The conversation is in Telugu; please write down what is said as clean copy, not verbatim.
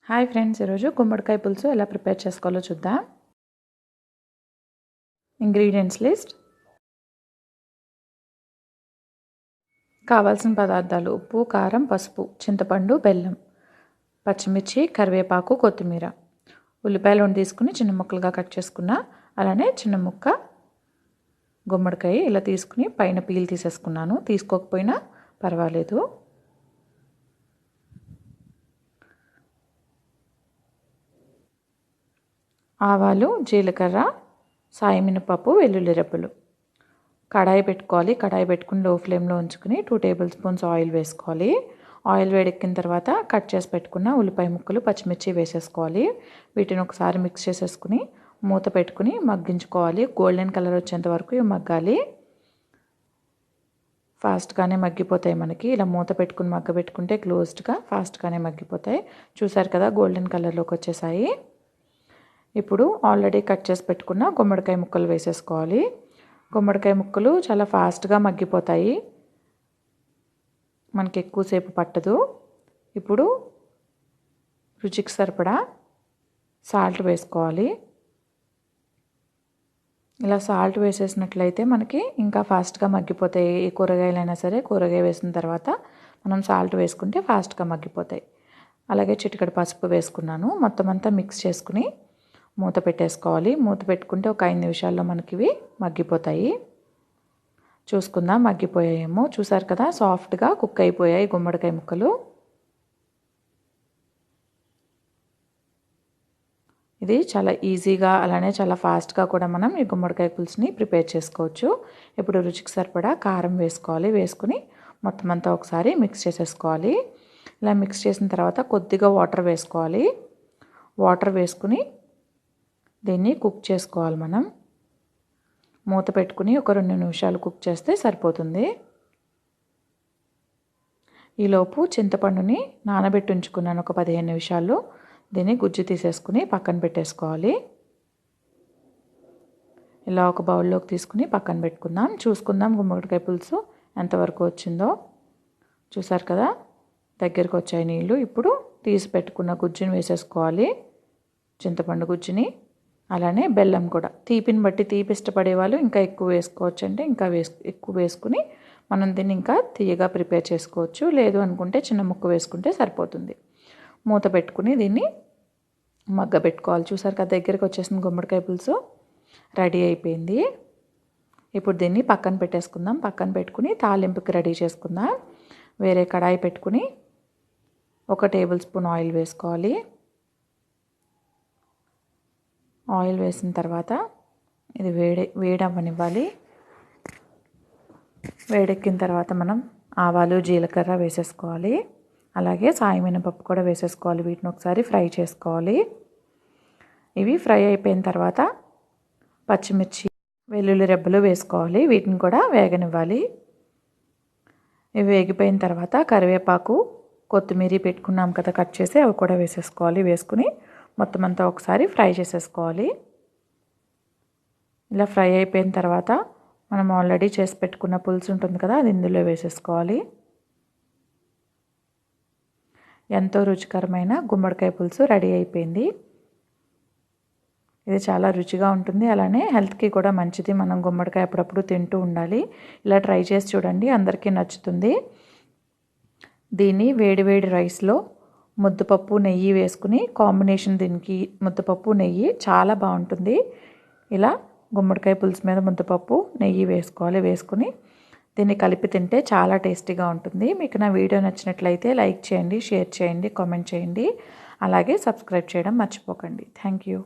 హాయ్ ఫ్రెండ్స్, ఈరోజు గుమ్మడికాయ పులుసు ఎలా ప్రిపేర్ చేసుకోవాలో చూద్దాం. Ingredients list. కావాల్సిన పదార్థాలు: ఉప్పు, కారం, పసుపు, చింతపండు, బెల్లం, పచ్చిమిర్చి, కరివేపాకు, కొత్తిమీర. ఉల్లిపాయలు తీసుకుని చిన్న ముక్కలుగా కట్ చేసుకున్నా. అలానే చిన్న ముక్క గుమ్మడికాయ ఇలా తీసుకుని పైన పీల్ తీసేసుకున్నాను. తీసుకోకపోయినా పర్వాలేదు. ఆవాలు, జీలకర్ర, సాయి మినపప్పు, వెల్లుల్లి రెబ్బలు. కడాయి పెట్టుకోవాలి. కడాయి పెట్టుకుని లో ఫ్లేమ్లో ఉంచుకుని 2 టేబుల్ స్పూన్స్ ఆయిల్ వేసుకోవాలి. ఆయిల్ వేడెక్కిన తర్వాత కట్ చేసి పెట్టుకున్న ఉల్లిపాయ ముక్కలు, పచ్చిమిర్చి వేసేసుకోవాలి. వీటిని ఒకసారి మిక్స్ చేసేసుకుని మూత పెట్టుకుని మగ్గించుకోవాలి. గోల్డెన్ కలర్ వచ్చేంత వరకు ఇవి మగ్గాలి. ఫాస్ట్గానే మగ్గిపోతాయి మనకి. ఇలా మూత పెట్టుకుని మగ్గబెట్టుకుంటే క్లోజ్డ్గా ఫాస్ట్గానే మగ్గిపోతాయి. చూసారు కదా, గోల్డెన్ కలర్లోకి వచ్చేసాయి. ఇప్పుడు ఆల్రెడీ కట్ చేసి పెట్టుకున్న గుమ్మడికాయ ముక్కలు వేసేసుకోవాలి. గుమ్మడికాయ ముక్కలు చాలా ఫాస్ట్గా మగ్గిపోతాయి, మనకి ఎక్కువసేపు పట్టదు. ఇప్పుడు రుచికి సరిపడా సాల్ట్ వేసుకోవాలి. ఇలా సాల్ట్ వేసేసినట్లయితే మనకి ఇంకా ఫాస్ట్గా మగ్గిపోతాయి. ఏ కూరగాయలైనా సరే కూరగాయ వేసిన తర్వాత మనం సాల్ట్ వేసుకుంటే ఫాస్ట్గా మగ్గిపోతాయి. అలాగే చిటికెడు పసుపు వేసుకున్నాను. మొత్తం అంతా మిక్స్ చేసుకుని మూత పెట్టేసుకోవాలి. మూత పెట్టుకుంటే ఒక 5 నిమిషాల్లో మనకి ఇవి మగ్గిపోతాయి. చూసుకుందాం మగ్గిపోయాయేమో. చూసారు కదా, సాఫ్ట్గా కుక్ అయిపోయాయి గుమ్మడికాయ ముక్కలు. ఇది చాలా ఈజీగా అలానే చాలా ఫాస్ట్గా కూడా మనం ఈ గుమ్మడికాయ పులుసుని ప్రిపేర్ చేసుకోవచ్చు. ఇప్పుడు రుచికి సరిపడా కారం వేసుకోవాలి. వేసుకుని మొత్తం అంతా ఒకసారి మిక్స్ చేసేసుకోవాలి. ఇలా మిక్స్ చేసిన తర్వాత కొద్దిగా వాటర్ వేసుకోవాలి. వాటర్ వేసుకుని దీన్ని కుక్ చేసుకోవాలి. మనం మూత పెట్టుకుని ఒక 2 నిమిషాలు కుక్ చేస్తే సరిపోతుంది. ఈలోపు చింతపండుని నానబెట్టి ఉంచుకున్నాను ఒక 15 నిమిషాలు. దీన్ని గుజ్జు తీసేసుకుని పక్కన పెట్టేసుకోవాలి. ఇలా ఒక బౌల్లోకి తీసుకుని పక్కన పెట్టుకుందాం. చూసుకుందాం గుమ్మడికాయ పులుసు ఎంతవరకు వచ్చిందో. చూసారు కదా, దగ్గరికి వచ్చాయి నీళ్ళు. ఇప్పుడు తీసి పెట్టుకున్న గుజ్జుని వేసేసుకోవాలి, చింతపండు గుజ్జుని. అలానే బెల్లం కూడా తీపిని బట్టి, తీపి ఇష్టపడే వాళ్ళు ఇంకా ఎక్కువ వేసుకోవచ్చు, అంటే ఇంకా ఎక్కువ వేసుకుని మనం దీన్ని ఇంకా తీయగా ప్రిపేర్ చేసుకోవచ్చు. లేదు అనుకుంటే చిన్న ముక్క వేసుకుంటే సరిపోతుంది. మూత పెట్టుకుని దీన్ని మగ్గబెట్టుకోవాలి. చూసారు కదా, దగ్గరికి వచ్చేసిన గుమ్మడికాయ పులుసు రెడీ అయిపోయింది. ఇప్పుడు దీన్ని పక్కన పెట్టేసుకుందాం. పక్కన పెట్టుకుని తాలింపుకి రెడీ చేసుకుందాం. వేరే కడాయి పెట్టుకుని 1 టేబుల్ స్పూన్ ఆయిల్ వేసుకోవాలి. ఆయిల్ వేసిన తర్వాత ఇది వేడవ్వనివ్వాలి. వేడెక్కిన తర్వాత మనం ఆవాలు, జీలకర్ర వేసేసుకోవాలి. అలాగే సాయి మినపప్పు కూడా వేసేసుకోవాలి. వీటిని ఒకసారి ఫ్రై చేసుకోవాలి. ఇవి ఫ్రై అయిపోయిన తర్వాత పచ్చిమిర్చి, వెల్లుల్లి రెబ్బలు వేసుకోవాలి. వీటిని కూడా వేగనివ్వాలి. ఇవి వేగిపోయిన తర్వాత కరివేపాకు, కొత్తిమీర పెట్టుకున్నాం కదా కట్ చేసి, అవి కూడా వేసేసుకోవాలి. వేసుకుని మొత్తం అంతా ఒకసారి ఫ్రై చేసేసుకోవాలి. ఇలా ఫ్రై అయిపోయిన తర్వాత మనం ఆల్రెడీ చేసి పెట్టుకున్న పులుసు ఉంటుంది కదా, అది ఇందులో వేసేసుకోవాలి. ఎంతో రుచికరమైన గుమ్మడికాయ పులుసు రెడీ అయిపోయింది. ఇది చాలా రుచిగా ఉంటుంది, అలానే హెల్త్కి కూడా మంచిది. మనం గుమ్మడికాయ అప్పుడప్పుడు తింటూ ఉండాలి. ఇలా ట్రై చేసి చూడండి, అందరికీ నచ్చుతుంది. దీన్ని వేడి వేడి రైస్లో ముద్దపప్పు, నెయ్యి వేసుకుని కాంబినేషన్, దీనికి ముద్దపప్పు, నెయ్యి చాలా బాగుంటుంది. ఇలా గుమ్మడికాయ పులుసు మీద ముద్దపప్పు, నెయ్యి వేసుకోవాలి. వేసుకుని దీన్ని కలిపి తింటే చాలా టేస్టీగా ఉంటుంది. మీకు నా వీడియో నచ్చినట్లయితే లైక్ చేయండి, షేర్ చేయండి, కామెంట్ చేయండి. అలాగే సబ్స్క్రైబ్ చేయడం మర్చిపోకండి. Thank you.